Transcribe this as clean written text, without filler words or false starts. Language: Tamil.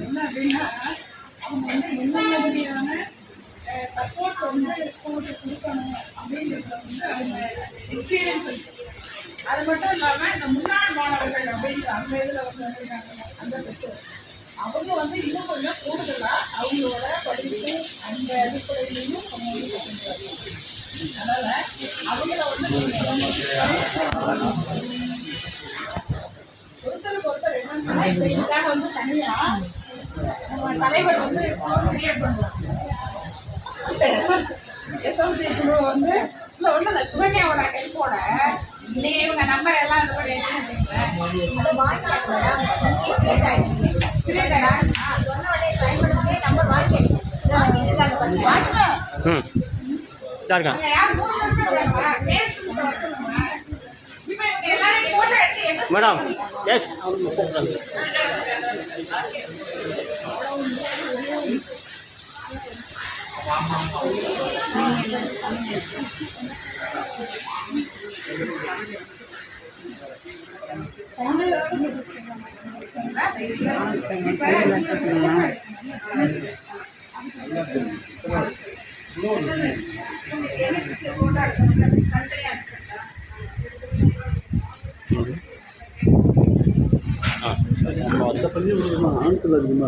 என்ன அப்படின்னா அவங்க வந்து என்ன மாதிரியான சப்போர்ட் வந்து ஸ்கூலுக்கு கொடுக்கணும் அப்படிங்கிறத வந்து அவங்க எக்ஸ்பீரியன்ஸ் இருக்கு. அது மட்டும் இல்லாமல் இந்த முன்னாள் மாணவர்கள் அப்படிங்கிற அந்த இதில் வந்து வந்துருக்காங்க அந்த பெற்றோர் அவங்க வந்து இன்னும் கொஞ்சம் கூடுதலாக அவங்களோட படிப்பு அந்த அடிப்படையிலையும் அவங்க வந்து கற்றுக்கிறாங்க. அதனால் அவங்கள வந்து ஒருத்தருக்கு ஒருத்தர் என்னன்னா இப்போ இதுக்காக வந்து தனியாக நம்ம தலைவர் வந்து கிரியேட் பண்ணுவாங்க. எஸ்எம்சி குழு வந்து இல்லை ஒன்றும் இல்லை சுகன்யாவோட ஹெல்ப்போட நீங்கள் இவங்க நம்பர் எல்லாம் இது பண்ணி மேடம் எஸ் அந்த பள்ளி ஆண்கள் அதிகமாக